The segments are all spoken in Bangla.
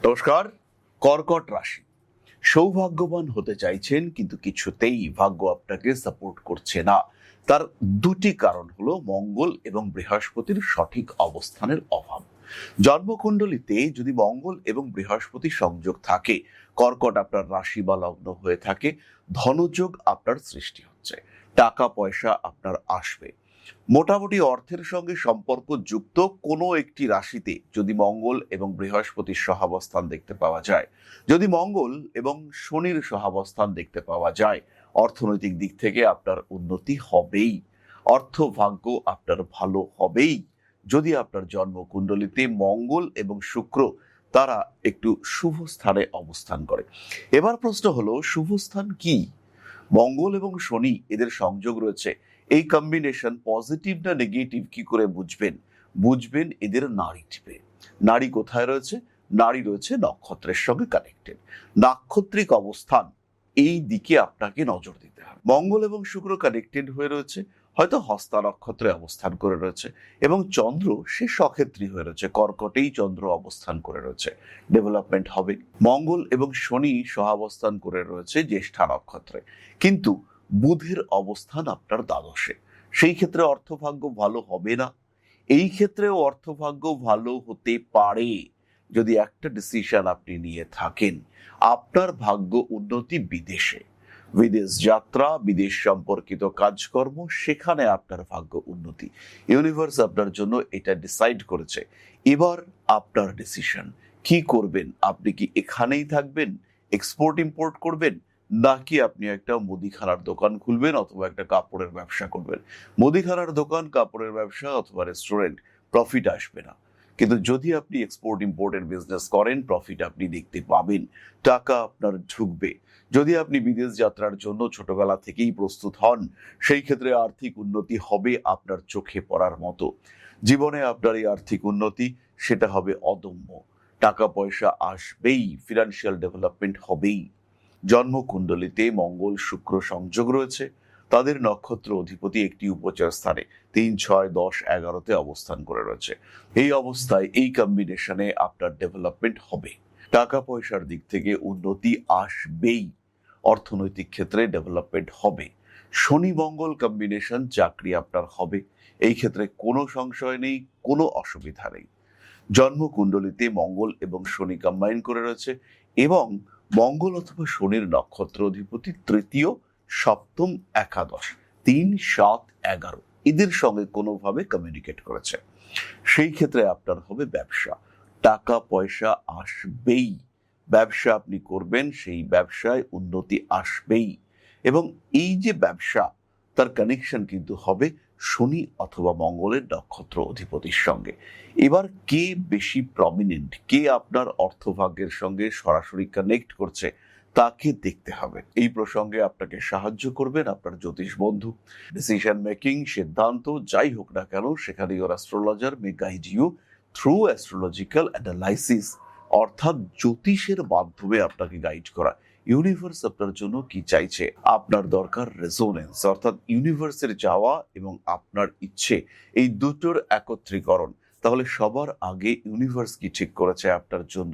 নমস্কার। কর্কট রাশি, সৌভাগ্যবান হতে চাইছেন কিন্তু কিছুতেই ভাগ্য আপনাকে সাপোর্ট করছে না। তার দুটি কারণ হলো মঙ্গল এবং বৃহস্পতির সঠিক অবস্থানের অভাব। জন্মকুণ্ডলিতে যদি মঙ্গল এবং বৃহস্পতি সংযোগ থাকে, কর্কট আপনার রাশি বা লগ্ন হয়ে থাকে, ধনযোগ আপনার সৃষ্টি হচ্ছে, টাকা পয়সা আপনার আসবে। মোটামুটি অর্থের সঙ্গে সম্পর্ক যুক্ত কোনো একটি রাশিতে যদি মঙ্গল এবং বৃহস্পতির সহাবস্থান দেখতে পাওয়া যায়, যদি মঙ্গল এবং শনির সহাবস্থান দেখতে পাওয়া যায়, অর্থনৈতিক দিক থেকে আপনার উন্নতি হবেই, অর্থ ভাগ্য আপনার ভালো হবেই। যদি আপনার জন্মকুণ্ডলিতে মঙ্গল এবং শুক্র তারা একটু শুভ স্থানে অবস্থান করে। এবার প্রশ্ন হলো, শুভ স্থান কি? মঙ্গল এবং শনি এদের সংযোগ রয়েছে, এই কম্বিনেশন পজিটিভ না নেগেটিভ কি করে বুঝবেন এদের নাড়ি টিপে। নাড়ি কোথায় রয়েছে? নাড়ি রয়েছে নক্ষত্রের সঙ্গে কানেক্টেড, নাক্ষত্রিক অবস্থান, এই দিকে আপনাকে নজর দিতে হবে। মঙ্গল এবং শুক্র কানেক্টেড হয়ে রয়েছে, হয়তো হস্তা নক্ষত্রে অবস্থান করে রয়েছে, এবং চন্দ্র সে সক্ষেত্রী হয়ে রয়েছে, কর্কটেই চন্দ্র অবস্থান করে রয়েছে, ডেভেলপমেন্ট হবে। মঙ্গল এবং শনি সহাবস্থান করে রয়েছে জ্যেষ্ঠা নক্ষত্রে, কিন্তু বুধের অবস্থান আপনার দ্বাদশে, সেই ক্ষেত্রে অর্থভাগ্য ভালো হবে না। এই ক্ষেত্রেও অর্থভাগ্য ভালো হতে পারে যদি একটা ডিসিশন আপনি নিয়ে থাকেন, আপনার ভাগ্য উন্নতি বিদেশে, বিদেশ যাত্রা, বিদেশ সম্পর্কিত কাজকর্ম, সেখানে আপনার ভাগ্য উন্নতি। ইউনিভার্স আপনার জন্য এটা ডিসাইড করেছে। এবার আপনার ডিসিশন, কি করবেন? আপনি কি এখানেই থাকবেন, এক্সপোর্ট ইম্পোর্ট করবেন, নাকি আপনি একটা মুদিখানার দোকান খুলবেন অথবা একটা কাপড়ের ব্যবসা করবেন? মুদিখানার দোকান, কাপড়ের ব্যবসা অথবা রেস্টুরেন্ট, প্রফিট আসবে না। কিন্তু যদি আপনি এক্সপোর্ট ইম্পোর্টের বিজনেস করেন, প্রফিট আপনি দেখতে পাবেন, টাকা আপনার ঢুকবে। যদি আপনি বিদেশ যাত্রার জন্য ছোটবেলা থেকেই প্রস্তুত হন, সেই ক্ষেত্রে আর্থিক উন্নতি হবে আপনার চোখে পড়ার মতো। জীবনে আপনার এই আর্থিক উন্নতি সেটা হবে অদম্য, টাকা পয়সা আসবেই, ফিনান্সিয়াল ডেভেলপমেন্ট হবেই। জন্মকুণ্ডলিতে মঙ্গল শুক্র সংযোগ রয়েছে, তাদের নক্ষত্র অধিপতি একটি উপচার স্থানে 3, 6, 10, 11-তে অবস্থান করে রয়েছে। এই অবস্থায় এই কম্বিনেশনে আপনার ডেভেলপমেন্ট হবে, টাকা পয়সার দিক থেকে উন্নতি আসবেই, অর্থনৈতিক ক্ষেত্রে ডেভেলপমেন্ট হবে। শনি মঙ্গল কম্বিনেশন, চাকরি আপনার হবে, এই ক্ষেত্রে কোনো সংশয় নেই, কোনো অসুবিধা নেই। জন্মকুণ্ডলিতে মঙ্গল এবং শনি কম্বাইন করে রয়েছে, এবং মঙ্গল অথবা শনির নক্ষত্র অধিপতি তৃতীয়, সপ্তম, একাদশ, 3, 7, 11 এদের সঙ্গে কোনোভাবে কমিউনিকেট করেছে। সেই ক্ষেত্রে আপনার হবে ব্যবসা, টাকা পয়সা আসবেই, ব্যবসা আপনি করবেন, সেই ব্যবসায় উন্নতি আসবেই। এবং এই যে ব্যবসা, তার কানেকশন কিন্তু হবে শনি অথবা মঙ্গলের নক্ষত্র অধিপতির সঙ্গে। এবার কে বেশি প্রমিনেন্ট, কে আপনার অর্থভাগ্যের সঙ্গে সরাসরি কানেক্ট করছে, তাকে দেখতে হবে। এই প্রসঙ্গে আপনাকে সাহায্য করবেন আপনার জ্যোতিষ বন্ধু। ডিসিশন মেকিং, সিদ্ধান্ত যাই হোক না কেন, সেখানে your astrologer may guide you through astrological analysis, অর্থাৎ জ্যোতিষের মাধ্যমে আপনাকে গাইড করা। ইউনিভার্স আপনার জন্য কি চাইছে, আপনার দরকার রেজোনেন্স, অর্থাৎ ইউনিভার্সের যাওয়া এবং আপনার ইচ্ছে, এই দুটোর একত্রীকরণ। তাহলে সবার আগে ইউনিভার্স কি ঠিক করেছে আপনার জন্য,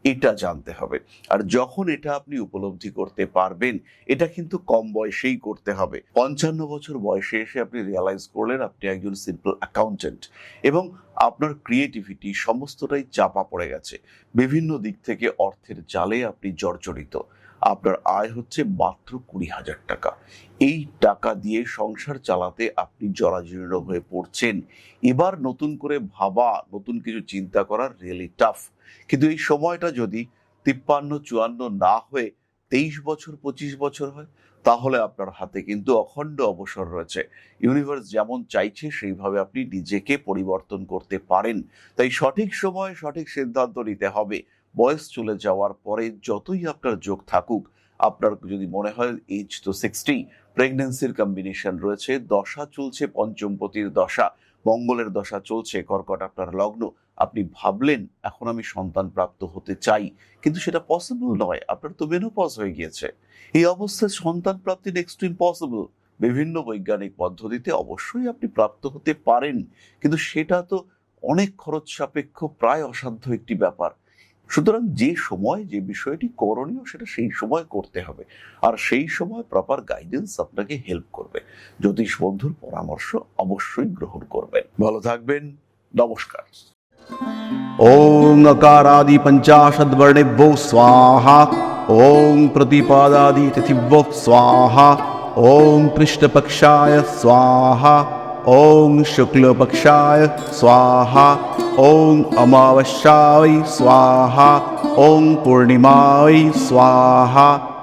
এটা জানতে হবে। আর যখন এটা আপনি উপলব্ধি করতে পারবেন, এটা কিন্তু কম বয়সেই করতে হবে। 55 বছর বয়সে এসে আপনি রিয়ালাইজ করলেন আপনি একজন সিম্পল অ্যাকাউন্টেন্ট, এবং আপনার ক্রিয়েটিভিটি সমস্তটাই চাপা পড়ে গেছে, বিভিন্ন দিক থেকে অর্থের জালে আপনি জর্জরিত, আপনার আয় হচ্ছে মাত্র 20,000 টাকা, এই টাকা দিয়ে সংসার চালাতে আপনি জরাজীর্ণ হয়ে পড়ছেন। এবার নতুন করে ভাবা, নতুন কিছু চিন্তা করা রিয়েলি টাফ। কিন্তু এই সময়টা যদি 53, 54 না হয়ে 23 বছর, 25 বছর হয়, তাহলে আপনার হাতে কিন্তু অখণ্ড অবসর রয়েছে। ইউনিভার্স যেমন চাইছে সেইভাবে আপনি নিজেকে পরিবর্তন করতে পারেন। তাই সঠিক সময়ে সঠিক সিদ্ধান্ত নিতে হবে। বয়স চলে যাওয়ার পরে যতই আপনার যোগ থাকুক, আপনার যদি মনে হয় এজ তো 60, প্রেগন্যান্সির কম্বিনেশন রয়েছে, দশা চলছে পঞ্চমপতির দশা, মঙ্গলের দশা চলছে, কর্কট আপনার লগ্ন, আপনি ভাবলেন এখন আমি সন্তান প্রাপ্ত হতে চাই, কিন্তু সেটা পসিবল নয়, আপনার তো মেনোপজ হয়ে গিয়েছে। এই অবস্থায় সন্তান প্রাপ্তি নেক্সট টু ইম্পসিবল। বিভিন্ন বৈজ্ঞানিক পদ্ধতিতে অবশ্যই আপনি প্রাপ্ত হতে পারেন, কিন্তু সেটা তো অনেক খরচ সাপেক্ষ, প্রায় অসাধ্য একটি ব্যাপার। সুতরাং যে সময় যে বিষয়টি করণীয় সেটা সেই সময় করতে হবে, আর সেই সময় প্রপার গাইডেন্স আপনাকে হেল্প করবে। জ্যোতিষ বন্ধুর পরামর্শ অবশ্যই গ্রহণ করবেন। ভালো থাকবেন, নমস্কার। ॐ अकारादि पञ्चाशद्वर्णेभ्यो स्वाहा। ॐ प्रतिपादादि तिथिभ्यो स्वाहा। ॐ कृष्णपक्षाय स्वाहा। ॐ शुक्लपक्षाय स्वाहा। ॐ अमावास्याय स्वाहा। ॐ पूर्णिमाय स्वाहा।